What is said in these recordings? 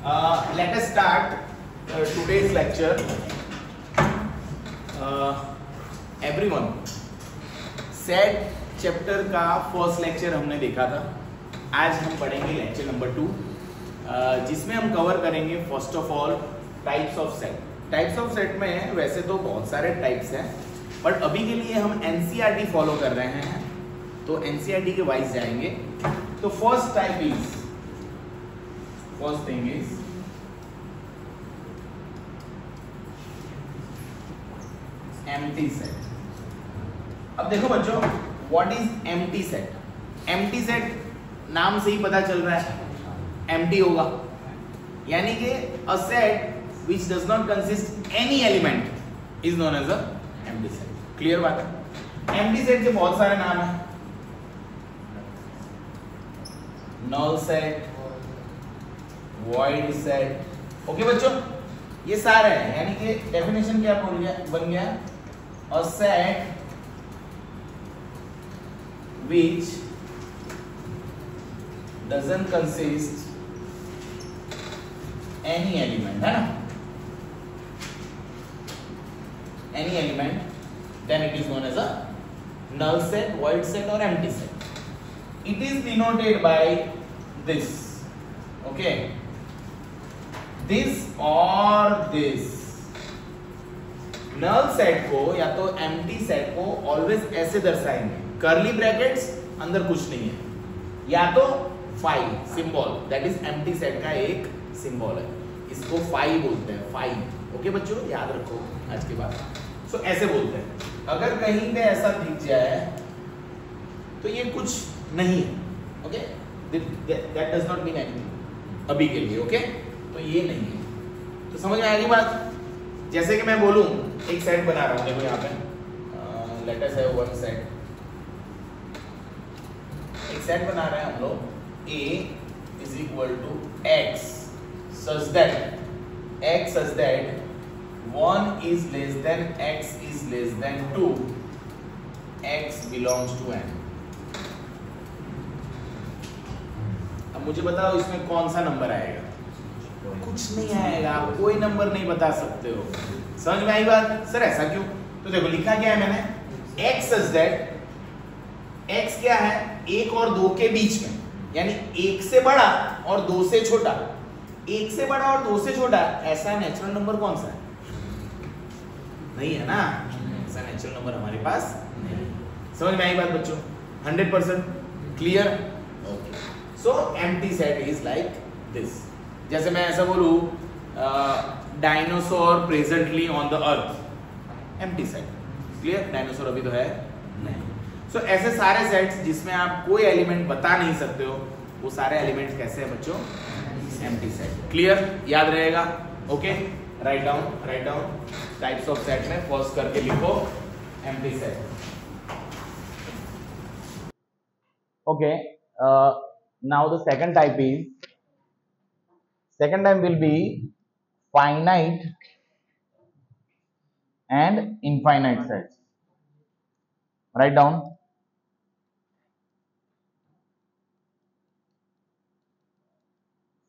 Let us start today's lecture. Everyone, set chapter का first lecture हमने देखा था. आज हम पढ़ेंगे लेक्चर नंबर 2, जिसमें हम कवर करेंगे first of all types of set. Types of set में वैसे तो बहुत सारे टाइप्स हैं, बट अभी के लिए हम एनसीईआरटी फॉलो कर रहे हैं, तो एनसीईआरटी के वाइज जाएंगे. तो first type is, first thing is empty set. अब देखो बच्चों, what is empty set? Empty set नाम से ही पता चल रहा है एम्प्टी होगा, यानी कि a set which does not consist any element is known as a empty set. Clear बात है? एम्प्टी सेट के बहुत सारे नाम हैं. Null set, void set. Okay बच्चों, ये सारे हैं. यानी कि डेफिनेशन क्या बन गया? A set which doesn't consist any element, है ना? Any element, then it is known as a null set, void set or empty set. It is denoted by this. Okay, this or this. null set को या तो empty set को always ऐसे दर्शाएंगे, curly brackets, अंदर कुछ नहीं है, या तो phi symbol, that is empty set का एक सिंबल है, इसको फाई बोलते हैं. फाई. ओके बच्चों, याद रखो आज के बाद. सो ऐसे बोलते हैं. अगर कहीं पे ऐसा दिख जाए तो ये कुछ नहीं है. Okay, that does not mean anything अभी के लिए. ओके, तो ये नहीं है. तो समझ में आएगी बात? जैसे कि मैं बोलूं, एक सेट बना रहा हूं, देखो यहाँ पे let us have one set. एक सेट बना रहे हैं हम लोग, A is equal to X such that 1 is less than X is less than 2, X belongs to N. अब मुझे बताओ इसमें कौन सा नंबर आएगा? कुछ नहीं आएगा, आप कोई नंबर नहीं बता सकते हो. समझ में आई बात? सर ऐसा क्यों? तो देखो लिखा क्या है मैंने, X such that, X क्या है? 1 और 2 के बीच में, यानी 1 से बड़ा और 2 से छोटा. 1 से बड़ा और 2 से छोटा, ऐसा नेचुरल नंबर कौन सा है? नहीं है ना, ऐसा नेचुरल नंबर हमारे पास नहीं. समझ में आई बात बच्चों? 100% clear? Okay. So empty set is like this. जैसे मैं ऐसा बोलूं, dinosaur presently on the earth, empty set. Clear? Dinosaur अभी तो है नहीं. सो ऐसे सारे सेट्स जिसमें आप कोई एलिमेंट बता नहीं सकते हो, वो सारे एलिमेंट्स कैसे हैं बच्चों? Empty set. क्लियर? याद रहेगा? Okay, write down types of set में फर्स्ट करके लिखो empty set. Okay, now the second type will be finite and infinite sets. Write down.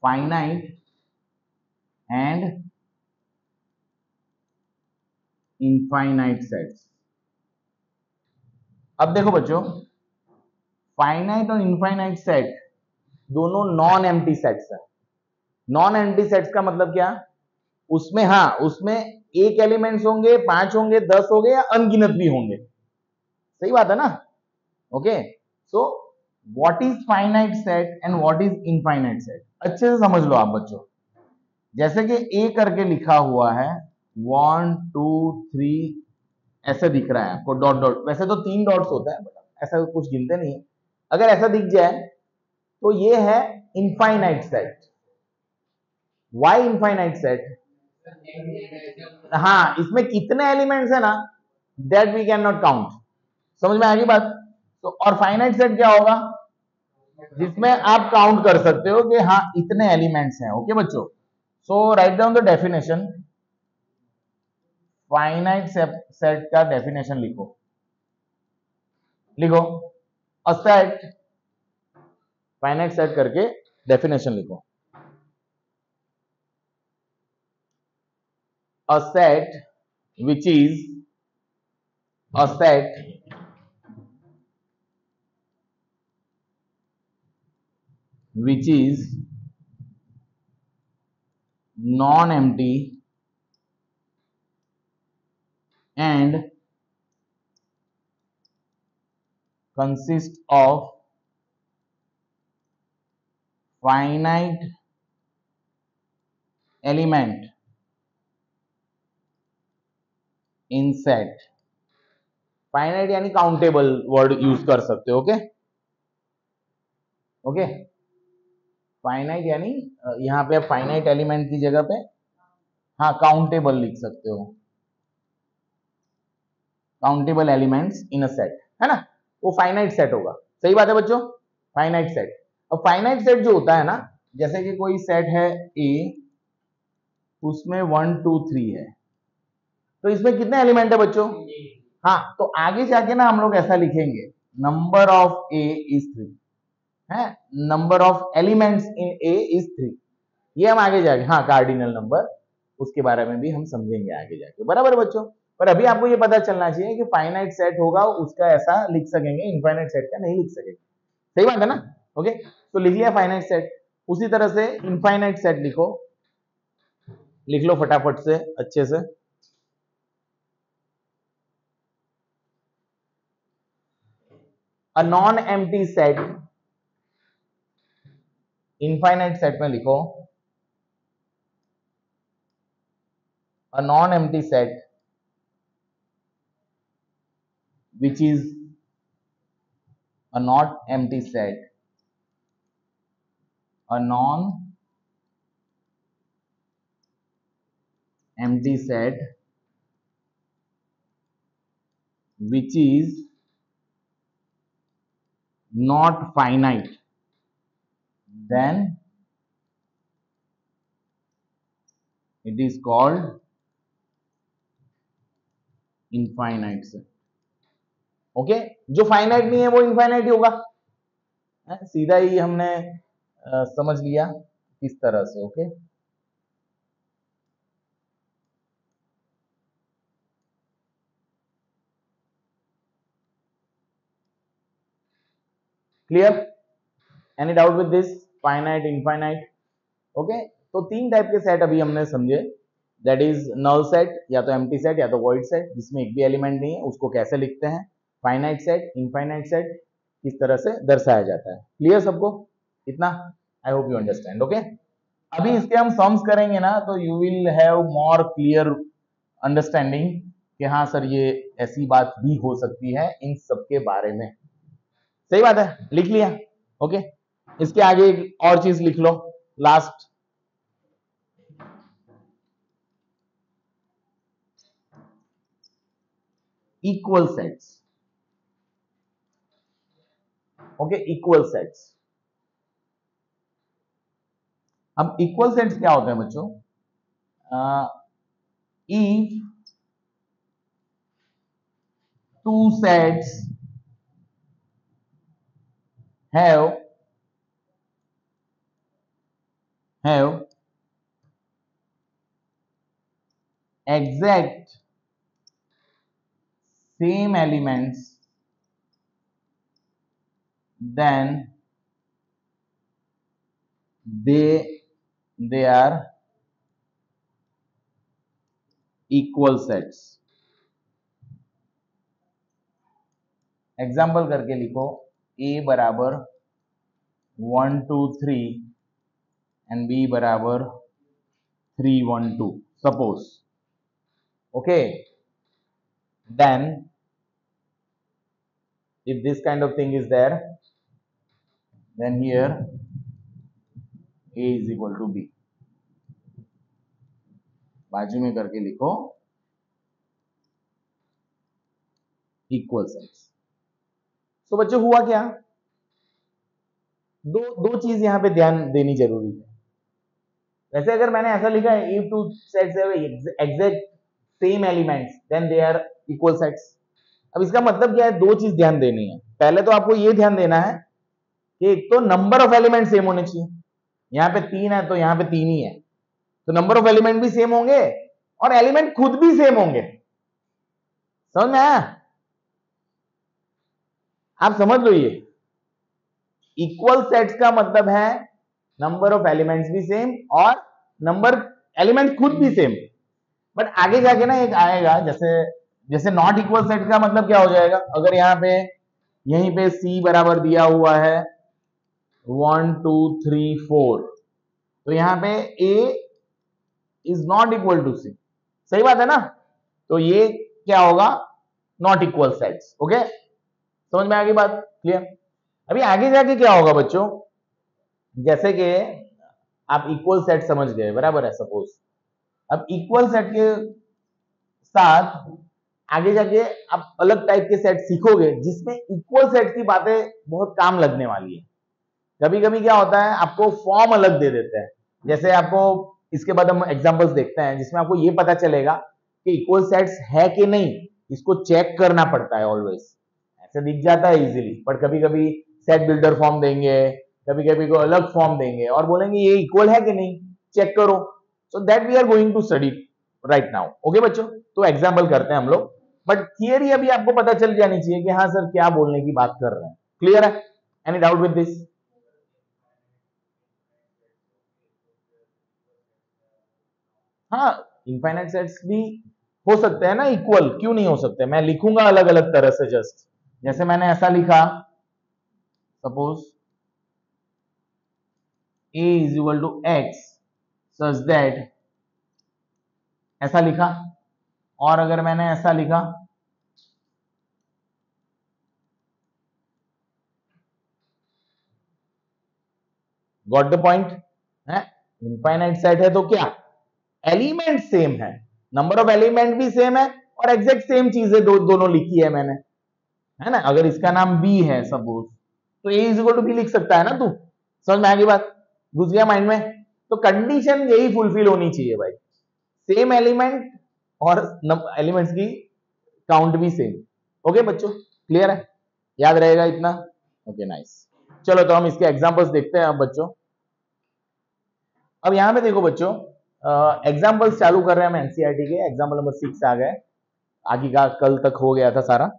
Finite and infinite sets. अब देखो बच्चों, फाइनाइट और इनफाइनाइट सेट दोनों नॉन एम्प्टी सेट्स है. Non empty sets का मतलब क्या? उसमें एक एलिमेंट्स होंगे, 5 होंगे, 10 होंगे या अनगिनत भी होंगे. सही बात है ना? Okay, so what is finite set and what is infinite set? अच्छे से समझ लो आप बच्चों. जैसे कि ए करके लिखा हुआ है, 1 2 3 ऐसे दिख रहा है आपको, डॉट डॉट. वैसे तो 3 डॉट्स होता है, बट ऐसा कुछ गिनते नहीं है. अगर ऐसा दिख जाए तो ये है infinite set. Why infinite set? हाँ, इसमें कितने एलिमेंट्स है ना, that we can not count. समझ में आ गई बात? तो और फाइनाइट सेट क्या होगा? जिसमें आप काउंट कर सकते हो कि हाँ इतने एलिमेंट्स हैं. ओके बच्चों, so write down the definition. Finite set का डेफिनेशन लिखो. अ सेट, फाइनाइट सेट करके डेफिनेशन लिखो. a set which is a set which is non-empty and consists of finite element in set. Finite यानी countable word use कर सकते हो, okay okay. Finite यानी यहां पे आप फाइनाइट एलिमेंट की जगह पे हाँ काउंटेबल लिख सकते हो, countable elements in a set, है ना, वो फाइनाइट सेट होगा। सही बात है बच्चों, फाइनाइट सेट। अब फाइनाइट सेट जो होता है ना, जैसे कि कोई सेट है ए, उसमें 1 2 3 है, तो इसमें कितने एलिमेंट है बच्चों? हाँ, तो आगे जाके ना हम लोग ऐसा लिखेंगे, नंबर ऑफ ए इज 3 है, number of elements in A is 3। ये हम आगे जाके, हाँ कार्डिनल नंबर, उसके बारे में भी हम समझेंगे आगे जाके, बराबर बच्चों। पर अभी आपको ये पता चलना चाहिए कि फाइनाइट सेट होगा उसका ऐसा लिख सकेंगे, इनफाइनाइट सेट का नहीं लिख सकेंगे। सही बात है ना, ओके। तो लिख लिया फाइनाइट सेट, उसी तरह से इनफाइनाइट सेट लिखो, लिख लो फटाफट से अच्छे से। A non empty set, infinite set में लिखो a non empty set which is a not empty set, a non empty set which is not finite, then it is called infinite set, okay. जो finite नहीं है वो infinite ही होगा, सीधा ही हमने समझ लिया किस तरह से, okay. Clear? Any doubt with this? Finite, infinite, okay. तो तीन टाइप के सेट अभी हमने समझे, दैट इज नल सेट, या तो एम्प्टी सेट या तो वॉइड सेट, जिसमें एक भी एलिमेंट नहीं है, उसको कैसे लिखते हैं, फाइनाइट सेट, इनफाइनाइट सेट किस तरह से दर्शाया जाता है। क्लियर सबको इतना? I hope you understand, okay. अभी इसके हम सम्स करेंगे ना, तो you will have more clear understanding कि हाँ सर ये ऐसी बात भी हो सकती है इन सब के बारे में। सही बात है, लिख लिया, ओके। इसके आगे एक और चीज लिख लो, last, equal sets, okay, equal sets. अब इक्वल सेट्स क्या होते हैं बच्चों? If two sets have exact same elements, then they are equal sets। Example करके लिखो, a बराबर 1 2 3 एंड b बराबर 3 1 2, suppose, okay. then if this kind of thing is there, then here a is equal to b, बाजू में करके लिखो equal sets. तो बच्चों हुआ क्या, दो चीज यहां पे ध्यान देनी जरूरी है। वैसे अगर मैंने ऐसा लिखा है, if two sets have exact same elements then they are equal sets, अब इसका मतलब क्या है, दो चीज ध्यान देनी है। पहले तो आपको ये ध्यान देना है कि एक तो नंबर ऑफ एलिमेंट सेम होने चाहिए, यहाँ पे 3 है तो यहाँ पे 3 ही है, तो नंबर ऑफ एलिमेंट भी सेम होंगे और एलिमेंट खुद भी सेम होंगे। समझ में आया? आप समझ लो, ये इक्वल सेट्स का मतलब है नंबर ऑफ एलिमेंट्स भी सेम और नंबर एलिमेंट खुद भी सेम। बट आगे जाके ना एक आएगा, जैसे जैसे नॉट इक्वल सेट का मतलब क्या हो जाएगा, अगर यहाँ पे यहीं पे C बराबर दिया हुआ है 1 2 3 4, तो यहाँ पे A is not equal to C। सही बात है ना? तो ये क्या होगा, नॉट इक्वल सेट्स। ओके, समझ में आ गई बात? क्लियर? अभी आगे जाके क्या होगा बच्चों, जैसे कि आप इक्वल सेट समझ गए, बराबर है, सपोज अब इक्वल सेट के साथ आगे जाके आप अलग टाइप के सेट सीखोगे जिसमें इक्वल सेट की बातें बहुत काम लगने वाली है। कभी कभी क्या होता है, आपको फॉर्म अलग दे देते हैं, जैसे आपको इसके बाद हम एग्जांपल्स देखते हैं जिसमें आपको ये पता चलेगा कि इक्वल सेट्स है कि नहीं, इसको चेक करना पड़ता है ऑलवेज। ऐसे दिख जाता है इजीली, पर कभी कभी सेट बिल्डर फॉर्म देंगे, कभी कभी को अलग फॉर्म देंगे और बोलेंगे ये इक्वल है कि नहीं, चेक करो। So that we are going to study right now. Okay बच्चों, तो एग्जाम्पल करते हैं हम लोग, बट थियरी अभी आपको पता चल जानी चाहिए कि हाँ सर क्या बोलने की बात कर रहे हैं। क्लियर है? Any doubt with this? हाँ, इनफाइनाइट सेट्स भी हो सकते हैं ना इक्वल, क्यों नहीं हो सकते? मैं लिखूंगा अलग अलग तरह से, जस्ट जैसे मैंने ऐसा लिखा, suppose a is equal to x such that, ऐसा लिखा। और अगर मैंने ऐसा लिखा, गॉट द पॉइंट है? इनफाइनाइट सेट है तो क्या, एलिमेंट सेम है, नंबर ऑफ एलिमेंट भी सेम है और एग्जैक्ट सेम चीजें दोनों लिखी है मैंने, है ना? अगर इसका नाम बी है सपोज, तो ए इज इक्वल टू बी लिख सकता है ना तू? समझ में आ गई बात? घुस गया माइंड में? तो कंडीशन यही फुलफिल होनी चाहिए भाई, सेम एलिमेंट और एलिमेंट्स की काउंट भी सेम। ओके बच्चों, क्लियर है? याद रहेगा इतना? Okay nice. चलो तो हम इसके एग्जांपल्स देखते हैं अब बच्चों। अब यहां पे देखो बच्चों, एग्जांपल्स चालू कर रहे हैं हम एनसीईआरटी के, एग्जांपल नंबर 6 आ गए, आगे का कल तक हो गया था सारा।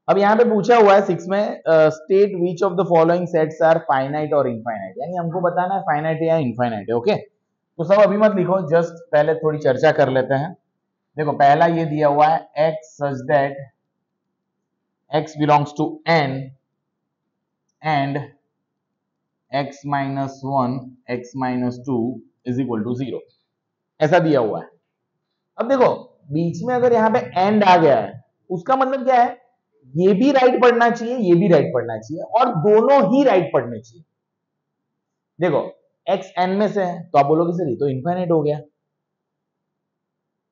अब यहाँ पे पूछा हुआ है 6 में, state which of the following sets are finite और इनफाइनाइट, यानी हमको बताना है फाइनाइट या इनफाइनाइट है। ओके, तो सब अभी मत लिखो, जस्ट पहले थोड़ी चर्चा कर लेते हैं। देखो पहला ये दिया हुआ है, x such that x belongs to n and x minus 1 x minus 2 is equal to 0, ऐसा दिया हुआ है। अब देखो बीच में अगर यहाँ पे एंड आ गया है, उसका मतलब क्या है, ये भी राइट पढ़ना चाहिए, ये भी राइट पढ़ना चाहिए और दोनों ही राइट पढ़ने चाहिए। देखो x n में से है तो आप बोलोगे सर ये तो इनफाइनाइट हो गया,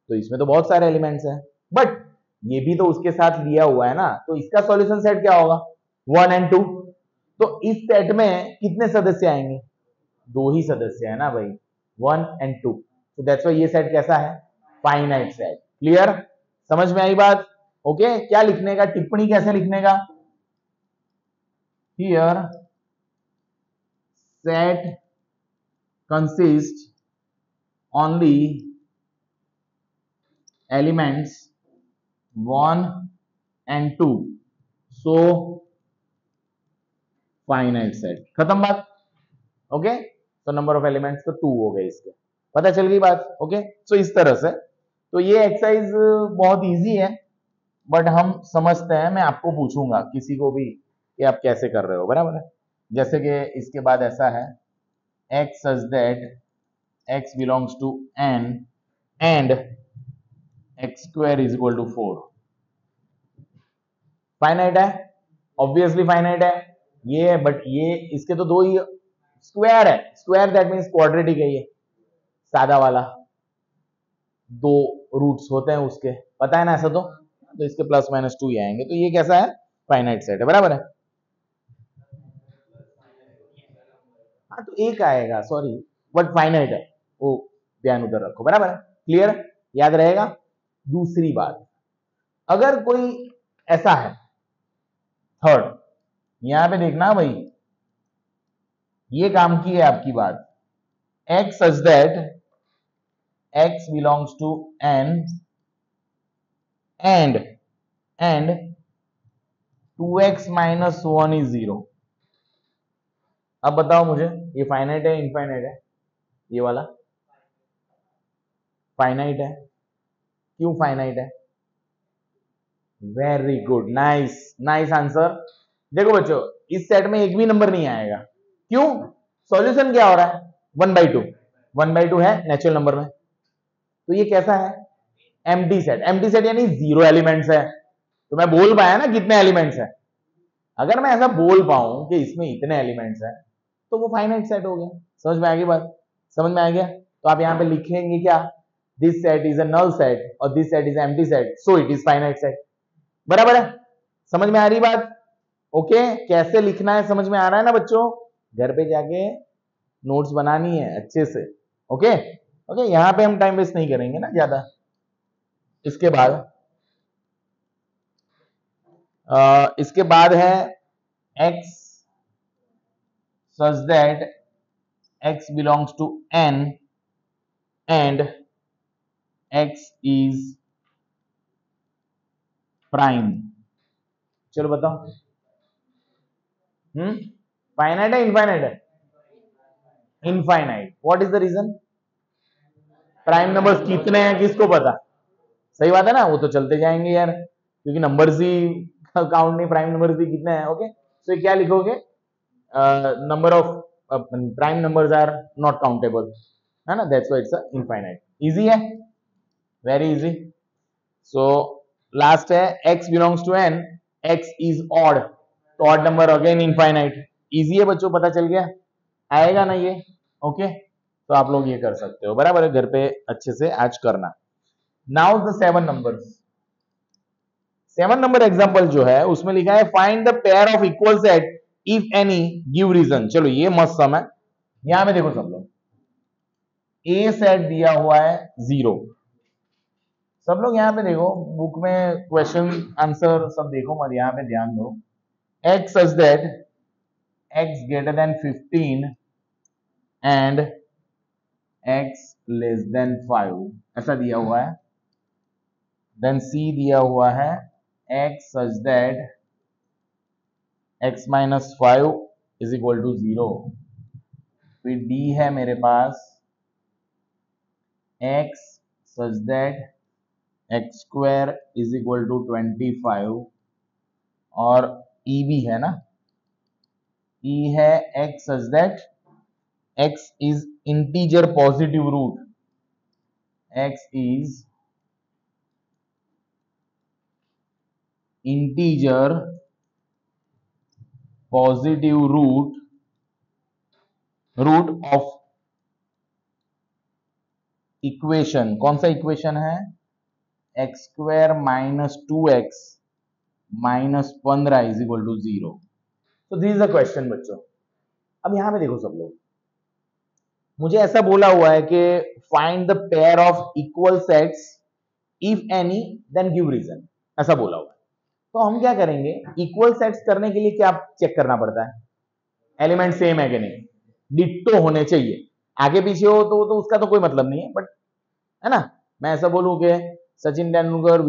तो इसमें तो बहुत सारे एलिमेंट्स हैं, बट ये भी तो उसके साथ लिया हुआ है ना, तो इसका सॉल्यूशन सेट क्या होगा, 1 एंड 2। तो इस सेट में कितने सदस्य आएंगे, दो ही सदस्य है ना भाई, 1 एंड 2। तो दैट्स व्हाई ये सेट कैसा है, फाइनाइट सेट। क्लियर? समझ में आई बात? ओके, क्या लिखने का, टिप्पणी कैसे लिखने का, here set consist only elements 1 and 2, so finite set. खत्म बात? ओके, तो नंबर ऑफ एलिमेंट्स तो 2 हो गए इसके, पता चल गई बात? ओके, सो इस तरह से तो ये एक्सरसाइज बहुत इजी है, बट हम समझते हैं, मैं आपको पूछूंगा किसी को भी कि आप कैसे कर रहे हो, बराबर है? जैसे कि इसके बाद ऐसा है, x such that x belongs to n and x square is equal to 4, finite है, ऑब्वियसली फाइनाइट है ये है, बट ये इसके तो दो ही स्क्वायर है, स्क्वायर दैट मींस क्वाड्रेटिक है, ये सादा वाला, दो रूट्स होते हैं उसके, पता है ना ऐसा? तो इसके प्लस माइनस 2 ही आएंगे, तो ये कैसा है, फाइनाइट सेट है, बराबर है? हाँ तो एक आएगा, सॉरी, बट फाइनाइट है, वो ध्यान उधर रखो, बराबर है? क्लियर? याद रहेगा? दूसरी बात, अगर कोई ऐसा है, थर्ड, यहां पे देखना भाई, ये काम की है आपकी बात, x such that x belongs to n and 2x minus 1 is 0। अब बताओ मुझे, ये फाइनाइट है इनफाइनाइट है? ये वाला फाइनाइट है। क्यों फाइनाइट है? Very good, nice nice answer. देखो बच्चों, इस सेट में एक भी नंबर नहीं आएगा। क्यों? सॉल्यूशन क्या हो रहा है? 1/2 1/2 है नेचुरल नंबर में, तो ये कैसा है? Empty set. एम्प्टी सेट यानी 0 एलिमेंट्स है। तो मैं बोल पाया ना कितने एलिमेंट्स है। अगर मैं ऐसा बोल पाऊं कि इसमें इतने एलिमेंट्स हैं, तो वो फाइनाइट सेट हो गया। समझ में आ गई बात? समझ में आ गया? तो आप यहां पे लिखेंगे क्या? This set is a null set और this set is empty set, so it is finite set. बराबर है? समझ में आ रही बात? ओके, कैसे लिखना है समझ में आ रहा है ना बच्चों? घर पे जाके नोट्स बनानी है अच्छे से। ओके ओके, यहां पे हम टाइम वेस्ट नहीं करेंगे ना ज्यादा। इसके बाद है x such that x belongs to n and x is prime। चलो बताओ, फाइनाइट है इनफाइनाइट है? Infinite. What is the reason? Prime numbers कितने हैं किसको पता? सही बात है ना, वो तो चलते जाएंगे यार, क्योंकि नंबर्स ही काउंट नहीं, प्राइम नंबर्स भी कितने हैं। ओके, तो क्या लिखोगे? Number of prime numbers are not countable, है ना, that's why it's infinite. Easy है, वेरी इजी। सो लास्ट है x belongs to n, x is odd, तो odd number again infinite. Easy है बच्चों, पता चल गया? आएगा ना ये? ओके, तो आप लोग ये कर सकते हो। बराबर है, घर पे अच्छे से आज करना। Now the 7 numbers. 7 number example जो है उसमें लिखा है find the pair of equal set if any give reason. चलो ये मस्त सम है। यहां पे देखो सब लोग, ए सेट दिया हुआ है 0। सब लोग यहाँ पे देखो, बुक में क्वेश्चन आंसर सब देखो मत, यहाँ पे ध्यान दो। x such that x greater than 15 and x less than 5 ऐसा दिया हुआ है। देन c दिया हुआ है x such that x minus 5 is equal to 0। फिर d है मेरे पास x such that x square is equal to 25 और ई भी है ना, ई है x such that x is integer positive root, x is integer positive root of equation. कौन सा इक्वेशन है? X square minus 2x minus 15 is equal to 0। तो this is a question बच्चों। अब यहां पे देखो सब लोग, मुझे ऐसा बोला हुआ है कि find the pair of equal sets if any then give reason, ऐसा बोला हुआ है। तो हम क्या करेंगे? इक्वल सेट्स करने के लिए क्या चेक करना पड़ता है? एलिमेंट सेम है कि नहीं, डिट्टो होने चाहिए। आगे पीछे हो तो उसका तो कोई मतलब नहीं है, बट है ना, मैं ऐसा बोलूं कि सचिन तेंदुलकर,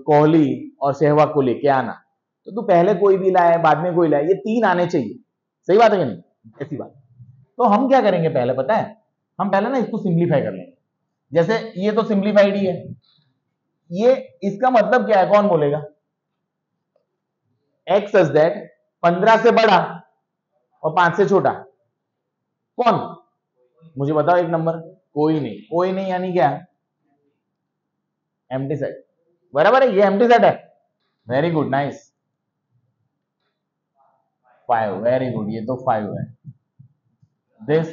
कोहली और सहवाग को लेके आना, तो तू पहले कोई भी लाए बाद में कोई लाए, ये 3 आने चाहिए। सही बात है कि नहीं? ऐसी बात। तो हम क्या करेंगे पहले पता है? हम पहले ना इसको सिंप्लीफाई कर लेंगे। जैसे ये तो सिंप्लीफाइड ही है, ये इसका मतलब क्या है कौन बोलेगा? एक्स सच दैट 15 से बड़ा और 5 से छोटा कौन? मुझे बताओ एक नंबर। कोई नहीं। कोई नहीं यानी क्या? Empty set. बराबर है, ये एम्प्टी सेट है। Very good, nice. 5, very good, ये तो 5 है। दिस,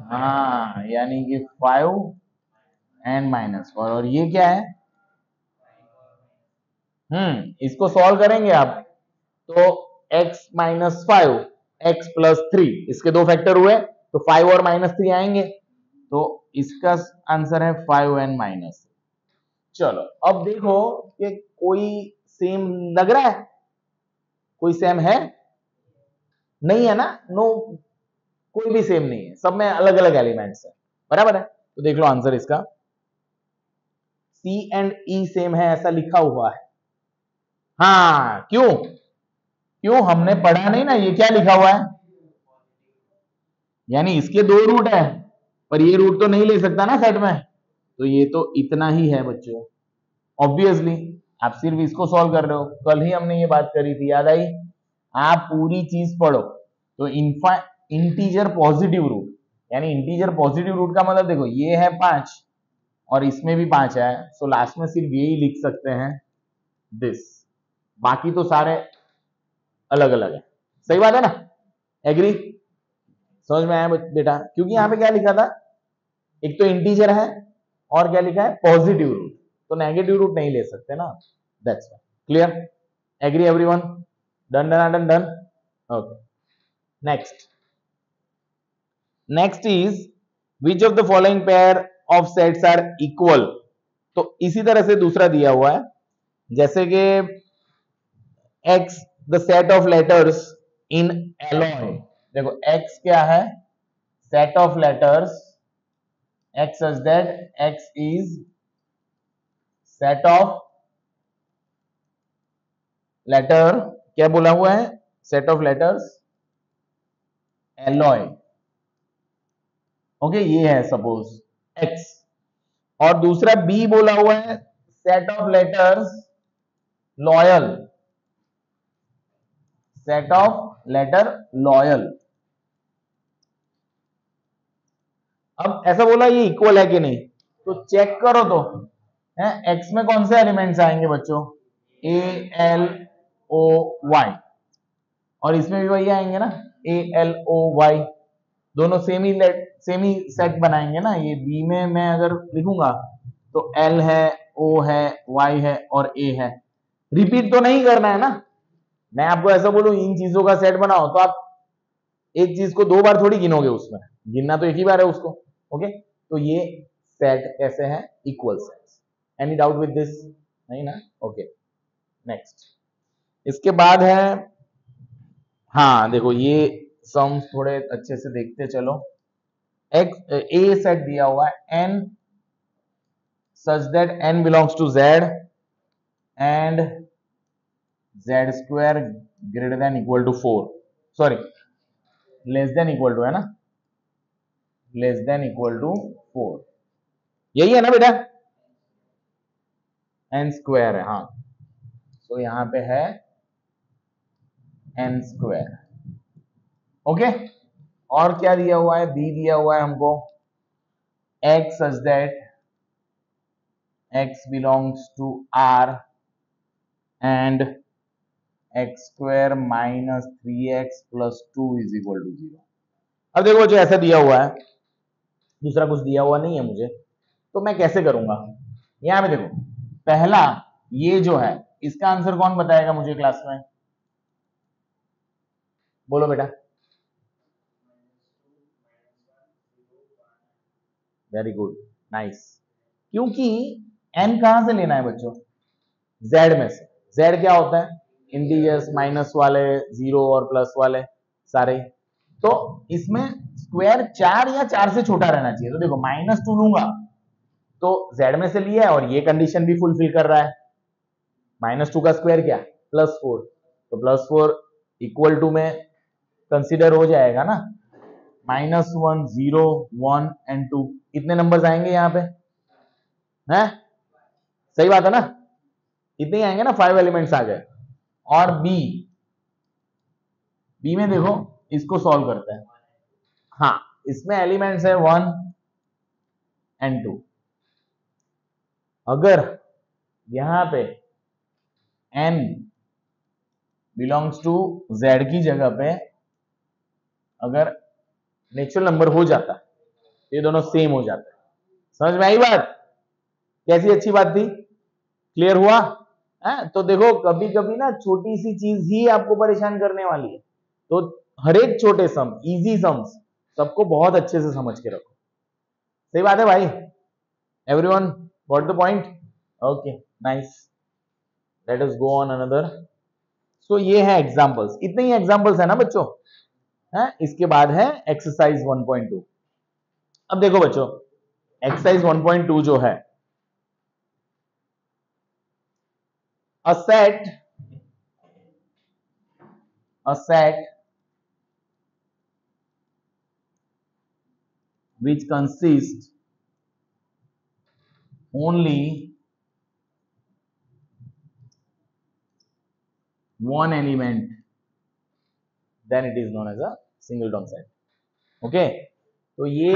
हाँ, यानी कि 5 एंड माइनस 4। और ये क्या है? इसको सॉल्व करेंगे आप तो x माइनस 5 x प्लस 3, इसके 2 फैक्टर हुए तो 5 और माइनस 3 आएंगे, तो इसका आंसर है 5 एंड माइनस। चलो अब देखो कि कोई सेम लग रहा है? कोई सेम है? नहीं है ना? नो, कोई भी सेम नहीं है, सब में अलग अलग एलिमेंट्स है। बराबर है? तो देख लो आंसर इसका C एंड E सेम है ऐसा लिखा हुआ है। हाँ क्यों क्यों हमने पढ़ा नहीं ना, ये क्या लिखा हुआ है, यानी इसके दो रूट है पर ये रूट तो नहीं ले सकता ना सेट में, तो ये तो इतना ही है बच्चों। ऑब्वियसली आप सिर्फ इसको सॉल्व कर रहे हो, कल ही हमने ये बात करी थी, याद आई? आप पूरी चीज पढ़ो तो इंटीजर पॉजिटिव रूट, यानी इंटीजर पॉजिटिव रूट का मतलब देखो ये है 5 और इसमें भी 5 है, सो लास्ट में सिर्फ यही लिख सकते हैं दिस, बाकी तो सारे अलग अलग है। सही बात है ना, एग्री? समझ में आया बेटा? क्योंकि यहाँ पे क्या लिखा था, एक तो इंटीजर है और क्या लिखा है, पॉजिटिव रूट, तो नेगेटिव रूट नहीं ले सकते ना, that's why. Clear? Agree everyone? Done done done done. Okay, next is which of the following pair of sets are equal. तो इसी तरह से दूसरा दिया हुआ है, जैसे कि x the set of letters in alloy. देखो x क्या है, set of letters, x such that x is set of letter, क्या बोला हुआ है, set of letters alloy. Okay, ये है सपोज x, और दूसरा b बोला हुआ है set of letters loyal, set of letter loyal. अब ऐसा बोला ये इक्वल है कि नहीं, तो चेक करो तो है, x में कौन से एलिमेंट्स आएंगे बच्चों, a l o y, और इसमें भी वही आएंगे ना, a l o y, दोनों सेम ही सेट बनाएंगे ना। ये b में मैं अगर लिखूंगा तो l है, o है, y है और a है, रिपीट तो नहीं करना है ना। मैं आपको ऐसा बोलूं इन चीजों का सेट बनाओ तो आप एक चीज को 2 बार थोड़ी गिनोगे, उसमें गिनना तो एक ही बार है उसको। ओके, तो ये सेट कैसे है, equal sets. Any doubt with this? नहीं ना? ओके, नेक्स्ट इसके बाद है, हाँ देखो ये सम्स थोड़े अच्छे से देखते चलो। एक्स ए सेट दिया हुआ है n such that n belongs to z and z square greater than equal to 4, sorry less than equal to है ना, लेस देन इक्वल टू 4, यही है ना बेटा, n स्क्वायर है, हाँ, तो यहां पे है n स्क्वायर। ओके, और क्या दिया हुआ है, b दिया हुआ है हमको x such that x belongs to r and x square minus 3x plus 2 is equal to 0। अब देखो जो ऐसा दिया हुआ है, दूसरा कुछ दिया हुआ नहीं है मुझे, तो मैं कैसे करूंगा, यहां पे देखो पहला ये जो है इसका आंसर कौन बताएगा मुझे क्लास में, बोलो बेटा। Very good, nice. क्योंकि n कहां से लेना है बच्चों, z में से। z क्या होता है, इंटीजर्स, माइनस वाले, जीरो और प्लस वाले सारे, तो इसमें स्क्वायर 4 या 4 से छोटा रहना चाहिए। तो देखो -2 लूंगा तो z में से लिया है और ये कंडीशन भी फुलफिल कर रहा है, -2 का स्क्वायर क्या, +4, तो +4 इक्वल टू में कंसीडर हो जाएगा ना, -1 0 1 एंड 2, इतने नंबर्स आएंगे यहाँ पे, हैं? सही बात है ना, इतने ही आएंगे ना, 5 एलिमेंट्स आ गए। और बी में देखो इसको सॉल्व करते हैं, हाँ इसमें एलिमेंट्स है 1 एंड 2, अगर यहां पे n बिलोंग्स टू z की जगह पे अगर नेचुरल नंबर हो जाता तो ये दोनों सेम हो जाता है। समझ में आई बात, कैसी अच्छी बात थी, क्लियर हुआ है? तो देखो कभी कभी ना छोटी सी चीज ही आपको परेशान करने वाली है, तो हर एक छोटे सम, इजी सम्स सबको बहुत अच्छे से समझ के रखो। सही बात है भाई, everyone got the point? Okay, nice, let us go on another. So ये है एग्जांपल्स, इतने ही एग्जांपल्स है ना बच्चों, है? इसके बाद है एक्सरसाइज 1.2। अब देखो बच्चों, एक्सरसाइज 1.2 जो है, a set which consists only one element, then it is known as a singleton set. Okay, तो ये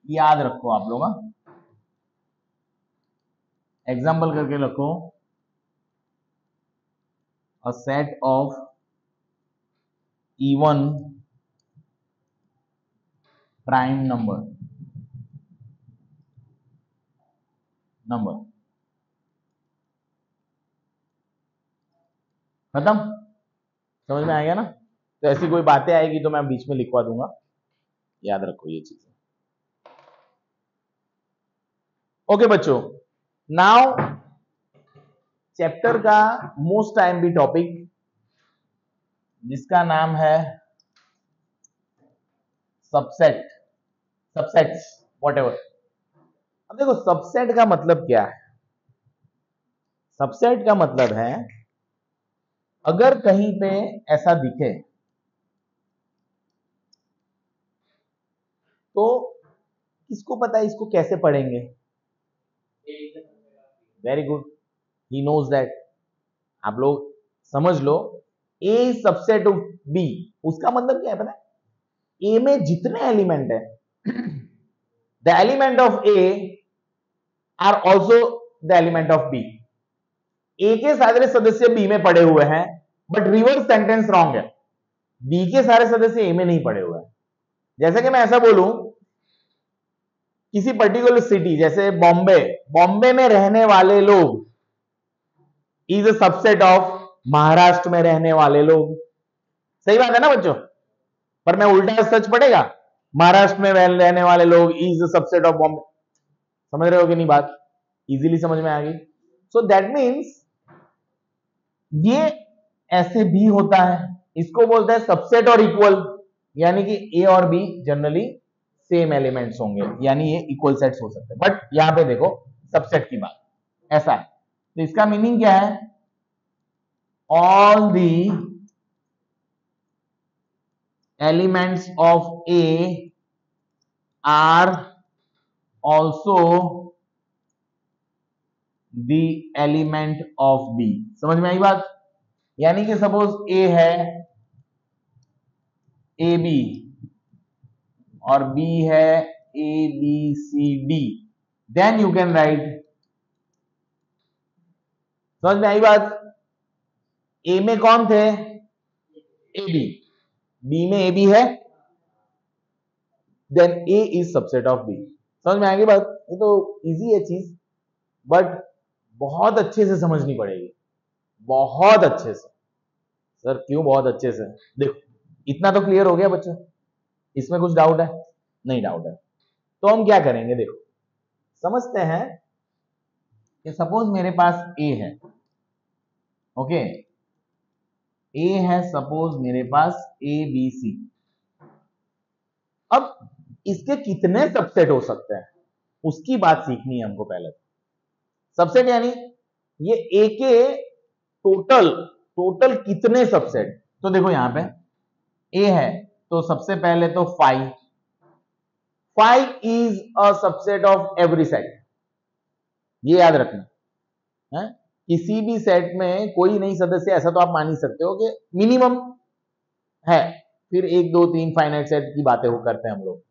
याद रखो आप लोग, एग्जाम्पल करके रखो, a set of even prime number खत्म, समझ में आ गया ना? तो ऐसी कोई बातें आएगी तो मैं बीच में लिखवा दूंगा, याद रखो ये चीजें। ओके बच्चों, नाउ चैप्टर का मोस्ट टाइम भी टॉपिक जिसका नाम है सबसेट्स व्हाटएवर। अब देखो सबसेट का मतलब क्या है? सबसेट का मतलब है अगर कहीं पे ऐसा दिखे तो किसको पता है इसको कैसे पढ़ेंगे? Very good, he knows that. आप लोग समझ लो, ए सबसेट ऑफ बी, उसका मतलब क्या है पता है? ए में जितने एलिमेंट है, the element of A are also the element of B. A के सारे सदस्य बी में पड़े हुए हैं, बट रिवर्स सेंटेंस रॉन्ग है, बी के सारे सदस्य ए में नहीं पड़े हुए हैं। जैसे कि मैं ऐसा बोलूं, किसी पर्टिकुलर सिटी जैसे बॉम्बे में रहने वाले लोग is a subset of Maharashtra में रहने वाले लोग। सही बात है ना बच्चों? पर मैं उल्टा सच पड़ेगा, महाराष्ट्र में रहने वाले लोग is a subset of Bombay. समझ रहे हो कि नहीं बात? इजीली समझ में आ गई। सो दैट मीन्स ये ऐसे भी होता है, इसको बोलते हैं सबसेट और इक्वल, यानी कि ए और बी जनरली सेम एलिमेंट्स होंगे, यानी ये इक्वल सेट्स हो सकते हैं। बट यहां पे देखो सबसेट की बात ऐसा है, तो इसका मीनिंग क्या है? All the elements of A are also the element of B. समझ में आई बात? यानी कि सपोज ए है ए बी और बी है A B C D, then you can write. समझ में आई बात? ए में कौन थे? ए बी में ए बी है, then A is subset of B. समझ में आएगी बात? ये तो इजी है चीज, बट बहुत अच्छे से समझनी पड़ेगी, बहुत अच्छे से। सर क्यों बहुत अच्छे से? देखो इतना तो क्लियर हो गया बच्चों, इसमें कुछ डाउट है? नहीं डाउट है। तो हम क्या करेंगे, देखो समझते हैं कि सपोज मेरे पास ए है, ओके, ए है सपोज मेरे पास ए बी सी। अब इसके कितने सबसेट हो सकते हैं उसकी बात सीखनी है हमको पहले। सबसेट यानी ये ए के टोटल कितने सबसेट। तो देखो यहां पे ए है, तो सबसे पहले तो 5 is a subset of every set, ये याद रखना है। किसी भी सेट में कोई नहीं सदस्य, ऐसा तो आप मान ही सकते हो कि मिनिमम है, फिर 1 2 3 फाइनाइट सेट की बातें हो करते हैं हम लोग।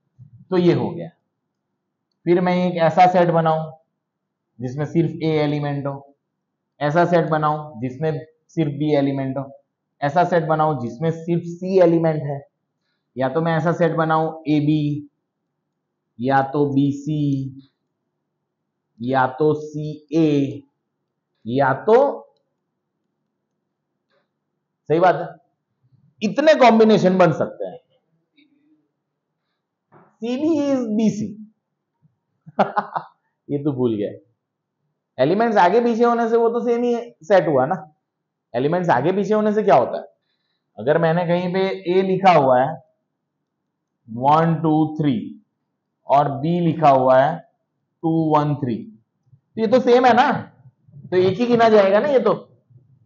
तो ये हो गया। फिर मैं एक ऐसा सेट बनाऊं जिसमें सिर्फ ए एलिमेंट हो, ऐसा सेट बनाऊं जिसमें सिर्फ बी एलिमेंट हो, ऐसा सेट बनाऊं जिसमें सिर्फ सी एलिमेंट है, या तो मैं ऐसा सेट बनाऊं ए बी, या तो बी सी, या तो सी ए, या तो, सही बात है, इतने कॉम्बिनेशन बन सकते हैं। C B is B C ये तो भूल गया। एलिमेंट्स आगे पीछे होने से वो तो सेम ही सेट हुआ ना। एलिमेंट्स आगे पीछे होने से क्या होता है? अगर मैंने कहीं पे ए लिखा हुआ है 1 2 3 और बी लिखा हुआ है 2 1 3, तो ये तो सेम है ना, तो एक ही गिना जाएगा ना, ये तो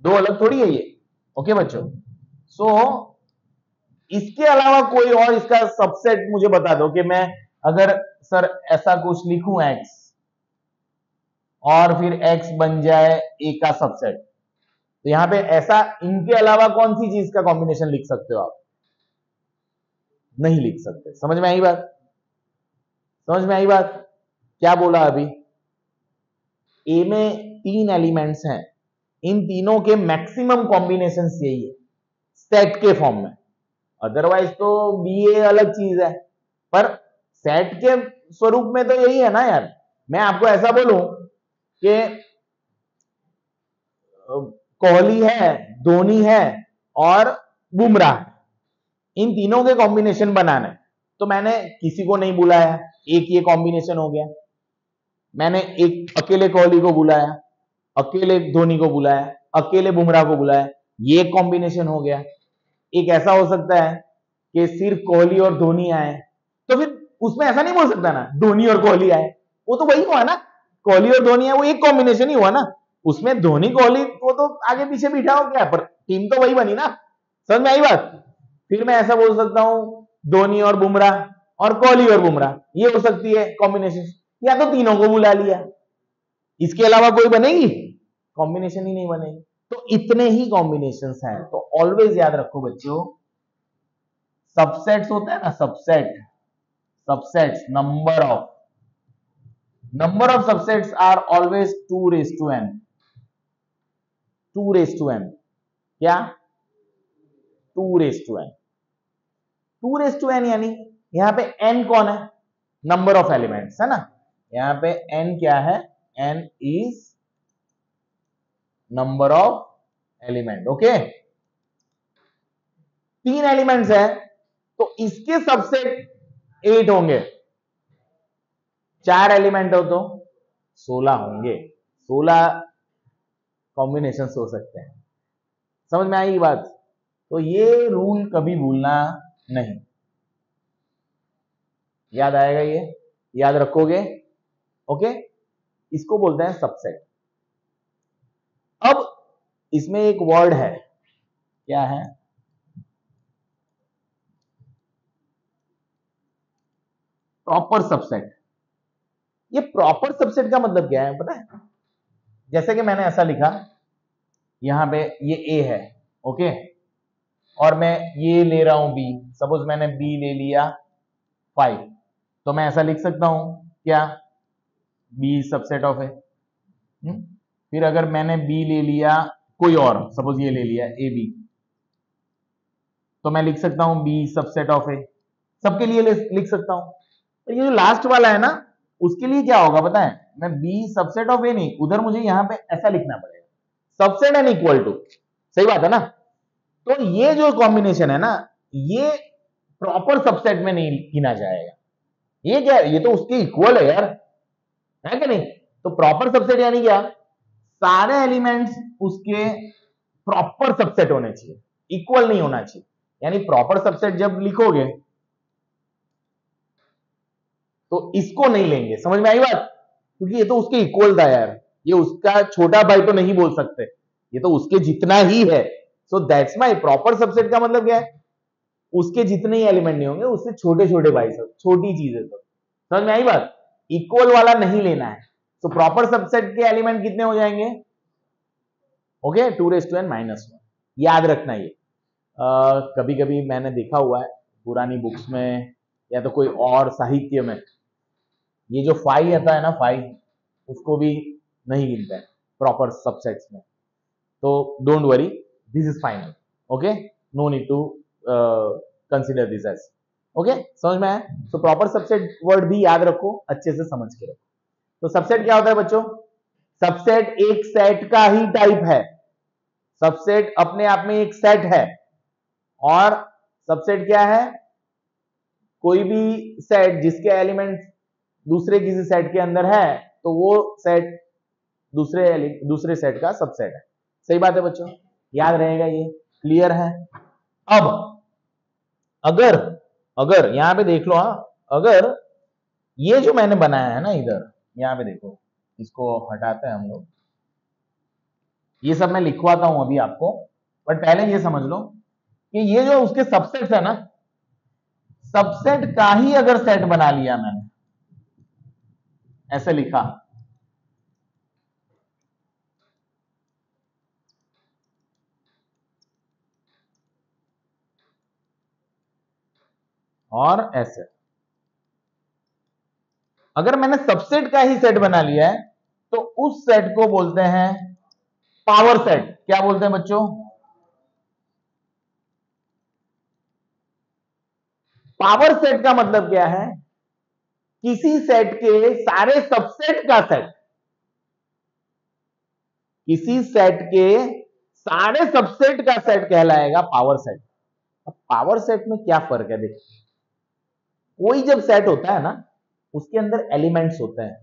दो अलग थोड़ी है ये। ओके बच्चों, सो इसके अलावा कोई और इसका सबसेट मुझे बता दो कि मैं अगर सर ऐसा कुछ लिखूं x और फिर x बन जाए a का सबसेट, तो यहां पे ऐसा इनके अलावा कौन सी चीज का कॉम्बिनेशन लिख सकते हो आप? नहीं लिख सकते। समझ में आई बात? समझ में आई बात? क्या बोला अभी? ए में 3 एलिमेंट्स हैं, इन तीनों के मैक्सिमम कॉम्बिनेशन यही है सेट के फॉर्म में, अदरवाइज तो बी ए अलग चीज है, पर सेट के स्वरूप में तो यही है ना यार। मैं आपको ऐसा बोलूं कि कोहली है, धोनी है और बुमराह, इन तीनों के कॉम्बिनेशन बनाना है, तो मैंने किसी को नहीं बुलाया, एक ये कॉम्बिनेशन हो गया। मैंने एक अकेले कोहली को बुलाया, अकेले धोनी को बुलाया, अकेले बुमराह को बुलाया, ये एक कॉम्बिनेशन हो गया। एक ऐसा हो सकता है कि सिर्फ कोहली और धोनी आए, तो फिर उसमें ऐसा नहीं बोल सकता ना धोनी और कोहली आए, वो तो वही हुआ ना, कोहली और धोनी है, वो एक कॉम्बिनेशन ही हुआ ना, उसमें धोनी कोहली को तो आगे पीछे बिठा हो क्या, पर टीम तो वही बनी ना। समझ में आई बात? फिर मैं ऐसा बोल सकता हूं धोनी और बुमराह और कोहली और बुमराह, ये हो सकती है कॉम्बिनेशन, या तो तीनों को बुला लिया, इसके अलावा कोई बनेगी? कॉम्बिनेशन ही नहीं बनेगी। तो इतने ही कॉम्बिनेशंस हैं, तो ऑलवेज याद रखो बच्चों, सबसेट्स होता है ना, subsets number of subsets are always 2 raised to n, 2 raised to n, क्या 2 raised to n, 2 raised to n यानी यहां पे n कौन है? नंबर ऑफ एलिमेंट्स है ना, यहां पे n क्या है? n is number of element. Okay, 3 elements है, तो इसके सबसेट 8 होंगे, 4 एलिमेंट हो तो 16 होंगे, 16 कॉम्बिनेशन हो सकते हैं। समझ में आई बात? तो ये रूल कभी भूलना नहीं, याद आएगा, ये याद रखोगे। ओके, इसको बोलते हैं सबसेट। अब इसमें एक वर्ड है, क्या है? Proper subset. ये प्रॉपर सबसेट का मतलब क्या है पता है? जैसे कि मैंने ऐसा लिखा, यहां पे ये ए है, ओके, और मैं ये ले रहा हूं बी, सपोज मैंने बी ले लिया 5, तो मैं ऐसा लिख सकता हूं क्या? बी सबसेट ऑफ है। फिर अगर मैंने बी ले लिया कोई और, सपोज ये ले लिया ए बी, तो मैं लिख सकता हूं बी सबसेट ऑफ है, सबके लिए लिख सकता हूं। तो ये जो लास्ट वाला है ना, उसके लिए क्या होगा पता है? मैं बी सबसेट ऑफ ए नहीं, उधर मुझे यहां पे ऐसा लिखना पड़ेगा, सबसेट एन इक्वल टू, सही बात है ना। तो ये जो कॉम्बिनेशन है ना, ये प्रॉपर सबसेट में नहीं गिना जाएगा। ये क्या है? ये तो उसके इक्वल है यार, है कि नहीं? तो प्रॉपर सबसेट यानी क्या? सारे एलिमेंट्स उसके प्रॉपर सबसेट होने चाहिए, इक्वल नहीं होना चाहिए। यानी प्रॉपर सबसेट जब लिखोगे तो इसको नहीं लेंगे। समझ में आई बात? क्योंकि ये तो उसके इक्वल था यार, ये उसका छोटा भाई तो नहीं बोल सकते, ये तो उसके जितना ही है। So that's my proper subset का मतलब क्या है? उसके जितने ही एलिमेंट नहीं होंगे, उससे छोटे छोटे भाई सब, छोटी चीजें सब। समझ में आई बात? इक्वल वाला नहीं लेना है। तो प्रॉपर सबसेट के एलिमेंट कितने हो जाएंगे? ओके, 2 raised to n-1, याद रखना ये। कभी कभी मैंने देखा हुआ है पुरानी बुक्स में या तो कोई और साहित्य में, ये जो 5 आता है ना, 5 उसको भी नहीं गिनता है प्रॉपर सबसेट्स में। तो don't worry, this is final. Okay, no need to consider this as. Okay, समझ में आया? तो प्रॉपर सबसेट वर्ड भी याद रखो, अच्छे से समझ के रखो। तो सबसेट क्या होता है बच्चों? सबसेट एक सेट का ही टाइप है, सबसेट अपने आप में एक सेट है। और सबसेट क्या है? कोई भी सेट जिसके एलिमेंट दूसरे किसी सेट के अंदर है, तो वो सेट दूसरे सेट का सबसेट है। सही बात है बच्चों, याद रहेगा ये, क्लियर है? अब अगर यहां पे देख लो, हाँ, अगर ये जो मैंने बनाया है ना इधर, यहाँ पे देखो, इसको हटाते हैं हम लोग, ये सब मैं लिखवाता हूं अभी आपको, बट पहले ये समझ लो कि ये जो उसके सबसेट्स है ना, सबसेट का ही अगर सेट बना लिया मैंने, ऐसे लिखा, और ऐसे, अगर मैंने सबसेट का ही सेट बना लिया है तो उस सेट को बोलते हैं पावर सेट। क्या बोलते हैं बच्चों? पावर सेट का मतलब क्या है? किसी सेट के सारे सबसेट का सेट, किसी सेट के सारे सबसेट का सेट कहलाएगा पावर सेट। अब पावर सेट में क्या फर्क है? देखिए, कोई जब सेट होता है ना, उसके अंदर एलिमेंट्स होते हैं।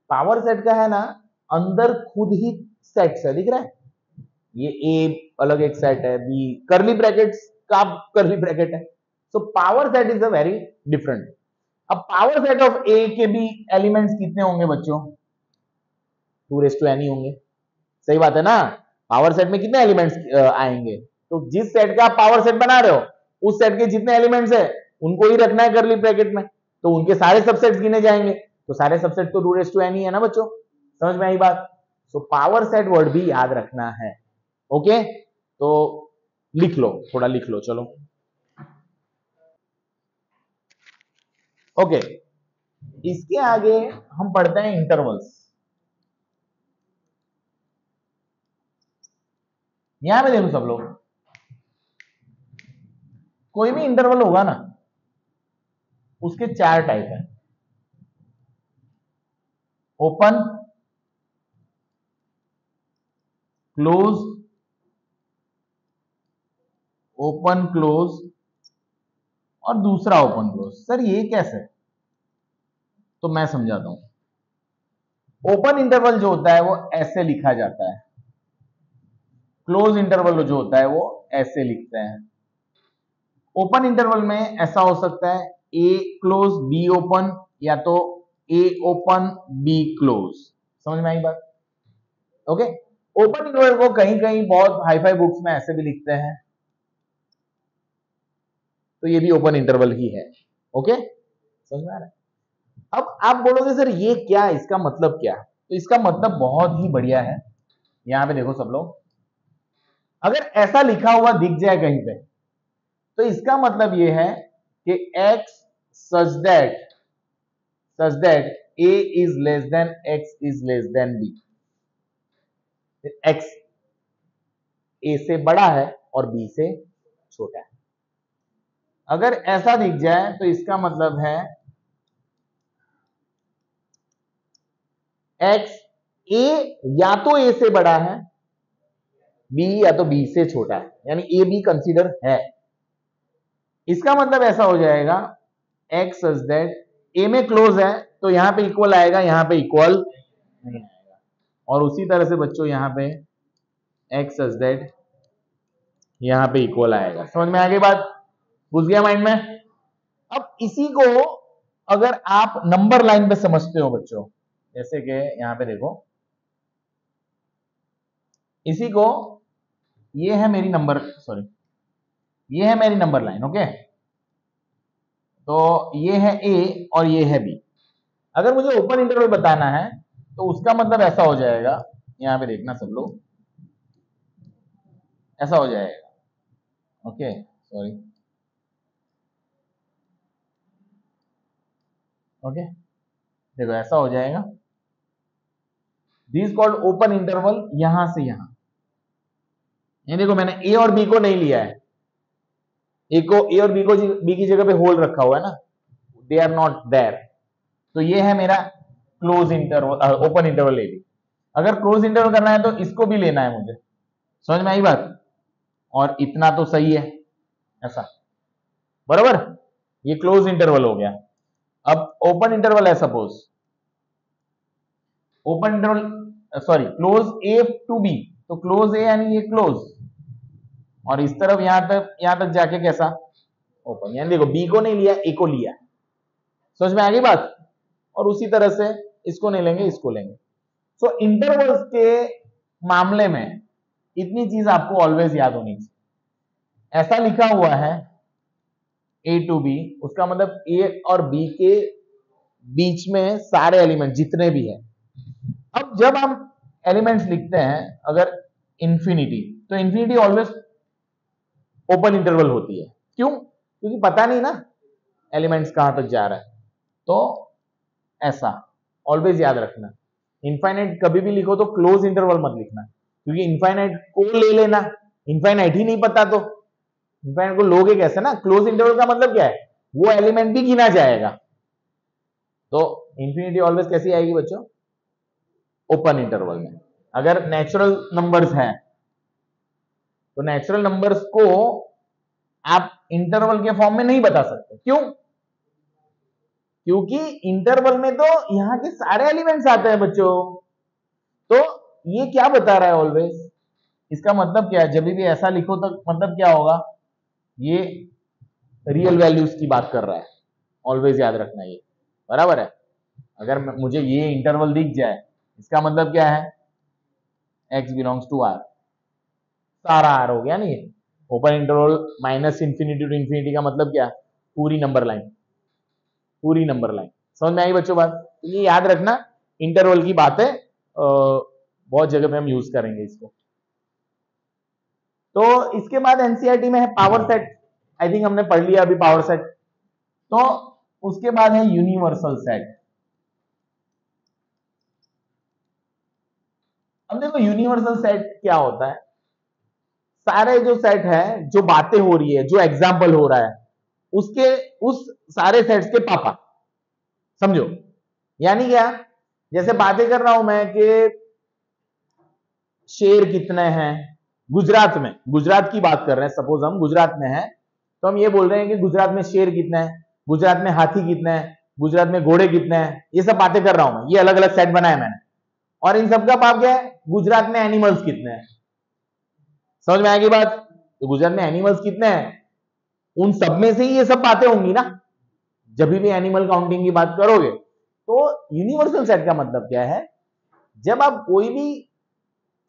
पावर सेट का है ना, अंदर खुद ही सेट्स है, दिख रहा है? ये ए अलग एक सेट है, बी करली ब्रैकेट्स का करली ब्रैकेट है। So power set is a very different. अब पावर सेट ऑफ ए के भी एलिमेंट्स कितने होंगे बच्चों? 2n होंगे। सही बात है ना? पावर सेट में कितने एलिमेंट्स आएंगे? तो जिस सेट का आप पावर सेट बना रहे हो, उस सेट के जितने एलिमेंट्स है उनको ही रखना है करली ब्रैकेट में, तो उनके सारे सबसेट्स गिने जाएंगे। तो सारे सबसेट तो 2n ही है ना बच्चों। समझ में आई बात? सो पावर सेट वर्ड भी याद रखना है। ओके, तो लिख लो, थोड़ा लिख लो, चलो। ओके, इसके आगे हम पढ़ते हैं इंटरवल्स। यहां पे देखो सब लोग, कोई भी इंटरवल होगा ना, उसके 4 टाइप है। ओपन, क्लोज, ओपन क्लोज और दूसरा ओपन क्लोज। सर ये कैसे? तो मैं समझाता हूं। ओपन इंटरवल जो होता है वो ऐसे लिखा जाता है, क्लोज इंटरवल जो होता है वो ऐसे लिखते हैं। ओपन इंटरवल में ऐसा हो सकता है ए क्लोज बी ओपन, या तो ए ओपन बी क्लोज। समझ में आई बात? ओके, ओपन इंटरवल को कहीं कहीं बहुत हाई फाई बुक्स में ऐसे भी लिखते हैं, तो ये भी ओपन इंटरवल ही है। ओके, समझ में आ रहा है? अब आप बोलोगे सर ये क्या, इसका मतलब क्या? तो इसका मतलब बहुत ही बढ़िया है। यहां पे देखो सब लोग, अगर ऐसा लिखा हुआ दिख जाए कहीं पे, तो इसका मतलब ये है कि x such that a is less than x is less than b, x a से बड़ा है और b से छोटा है। अगर ऐसा दिख जाए तो इसका मतलब है x a या तो a से बड़ा है, b या तो b से छोटा है, यानी a b कंसीडर है। इसका मतलब ऐसा हो जाएगा x such that a में क्लोज है तो यहां पे इक्वल आएगा, यहां पे इक्वल नहीं आएगा। और उसी तरह से बच्चों यहां पे x such that यहां पे इक्वल आएगा। समझ में आ गई बात? घुस गया माइंड में? अब इसी को अगर आप नंबर लाइन पे समझते हो बच्चों, जैसे कि यहां पे देखो, इसी को, ये है मेरी नंबर, सॉरी ये है मेरी नंबर लाइन। ओके, तो ये है ए और ये है बी। अगर मुझे ओपन इंटरवल बताना है तो उसका मतलब ऐसा हो जाएगा, यहां पे देखना सब लोग, ऐसा हो जाएगा। ओके, सॉरी, ओके, देखो ऐसा हो जाएगा, दिस कॉल्ड ओपन इंटरवल, यहां से यहां। ये देखो मैंने ए और बी को नहीं लिया है, ए को, ए और बी को, बी की जगह पे होल रखा हुआ है ना, दे आर नॉट देयर। तो ये है मेरा close interval, open interval A B. अगर क्लोज इंटरवल करना है तो इसको भी लेना है मुझे। समझ में आई बात? और इतना तो सही है, ऐसा बराबर, ये क्लोज इंटरवल हो गया। अब ओपन इंटरवल है, suppose open interval, sorry close A to B, तो क्लोज ए यानी ये क्लोज, और इस तरफ यहां तक जाके कैसा? ओपन। यानी देखो बी को नहीं लिया, ए को लिया। समझ में आ गई बात? और उसी तरह से इसको नहीं लेंगे, इसको लेंगे। सो इंटरवल्स के मामले में इतनी चीज आपको ऑलवेज याद होनी चाहिए। ऐसा लिखा हुआ है ए टू बी, उसका मतलब ए और बी के बीच में सारे एलिमेंट जितने भी हैं। अब जब हम एलिमेंट्स लिखते हैं अगर इंफिनिटी, तो इंफिनिटी ऑलवेज ओपन इंटरवल होती है। क्यों? क्योंकि पता नहीं ना एलिमेंट्स कहां तक जा रहा है। तो ऐसा ऑलवेज याद रखना। इनफाइनाइट कभी भी लिखो तो क्लोज इंटरवल मत लिखना, क्योंकि इनफाइनाइट को ले लेना, इनफाइनाइट ही नहीं पता तो इनफाइनाइट को लोगे कैसे ना। क्लोज इंटरवल का मतलब क्या है? वो एलिमेंट भी गिना जाएगा। तो इंफिनिटी ऑलवेज कैसी आएगी बच्चों? ओपन इंटरवल में। अगर नेचुरल नंबर्स हैं तो नेचुरल नंबर्स को आप इंटरवल के फॉर्म में नहीं बता सकते। क्यों? क्योंकि इंटरवल में तो यहां के सारे एलिमेंट्स आते हैं बच्चों। तो ये क्या बता रहा है ऑलवेज? इसका मतलब क्या है? जब भी ऐसा लिखो तो मतलब क्या होगा? ये रियल वैल्यूज की बात कर रहा है। ऑलवेज याद रखना ये, बराबर है। अगर मुझे ये इंटरवल दिख जाए, इसका मतलब क्या है? x बिलोंग्स टू r, सारा r हो गया नहीं। Open interval minus infinity to infinity का मतलब क्या? पूरी नंबर लाइन, पूरी नंबर लाइन। समझ में आई बच्चों बात? तो ये याद रखना, इंटरवल की बात है, बहुत जगह पे हम यूज करेंगे इसको। तो इसके बाद एनसीईआरटी में है पावर सेट। आई थिंक हमने पढ़ लिया अभी पावर सेट। तो उसके बाद है यूनिवर्सल सेट। अब देखो यूनिवर्सल सेट क्या होता है। सारे जो सेट है, जो बातें हो रही है, जो एग्जाम्पल हो रहा है, उसके उस सारे सेट्स के पापा, समझो। यानी क्या? जैसे बातें कर रहा हूं मैं कि शेर कितने हैं गुजरात में, गुजरात की बात कर रहे हैं, सपोज हम गुजरात में हैं, तो हम ये बोल रहे हैं कि गुजरात में शेर कितने हैं, गुजरात में हाथी कितने हैं, गुजरात में घोड़े कितने हैं, ये सब बातें कर रहा हूं मैं। ये अलग अलग सेट बनाए मैंने, और इन सबका पाप क्या है? गुजरात में एनिमल्स कितने हैं। समझ में आएगी बात? तो गुजरात में एनिमल्स कितने हैं, उन सब में से ही ये सब बातें होंगी ना, जब भी एनिमल काउंटिंग की बात करोगे। तो यूनिवर्सल सेट का मतलब क्या है? जब आप कोई भी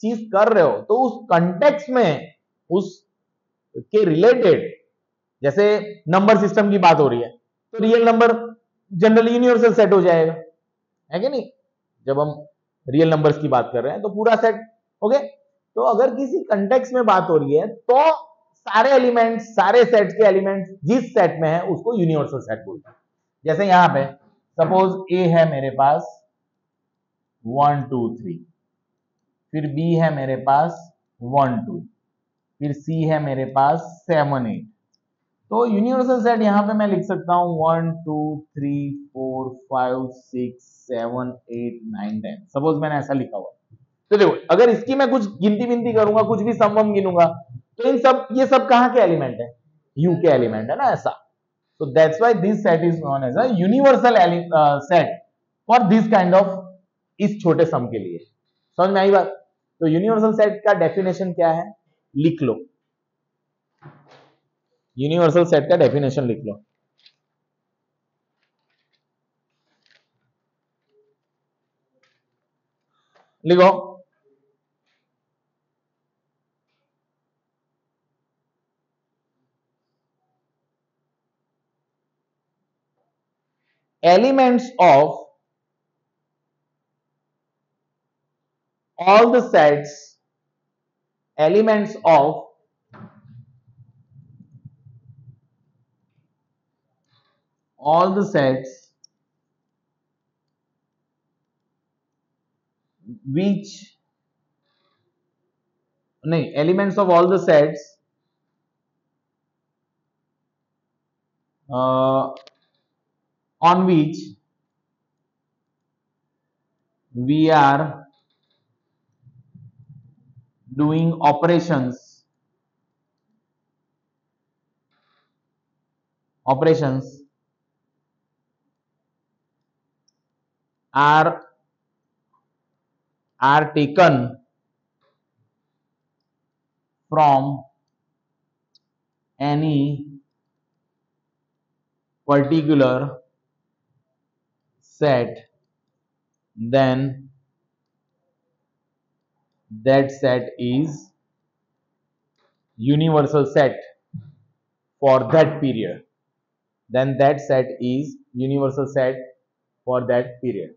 चीज कर रहे हो तो उस कंटेक्स्ट में, उस के रिलेटेड, जैसे नंबर सिस्टम की बात हो रही है तो real number generally universal set हो जाएगा, है कि नहीं? जब हम रियल नंबर्स की बात कर रहे हैं तो पूरा सेट हो गया। तो अगर किसी कंटेक्स्ट में बात हो रही है तो सारे एलिमेंट्स, सारे सेट्स के एलिमेंट्स जिस सेट में है उसको यूनिवर्सल सेट बोलते हैं। जैसे यहां पे सपोज ए है मेरे पास 1 2 3, फिर बी है मेरे पास 1 2, फिर सी है मेरे पास 7 8। तो यूनिवर्सल सेट यहां पे मैं लिख सकता हूं 1 2 3 4 5 6 7 8 9 10। सपोज मैंने ऐसा लिखा हुआ। तो देखो, अगर इसकी मैं कुछ गिनती विनती करूंगा, कुछ भी सम गिनूंगा, तो इन सब, ये सब कहां के एलिमेंट है? यू के एलिमेंट है ना, ऐसा। तो that's why this set is known as a universal set for this kind of, इस छोटे सम के लिए। समझ में आई बात? तो यूनिवर्सल सेट का डेफिनेशन क्या है? लिख लो, यूनिवर्सल सेट का डेफिनेशन लिख लो। लिखो, elements of all the sets, elements of all the sets which, नहीं, elements of all the sets on which we are doing operations are taken from any particular set then that set is universal set for that period. Then that set is universal set for that period.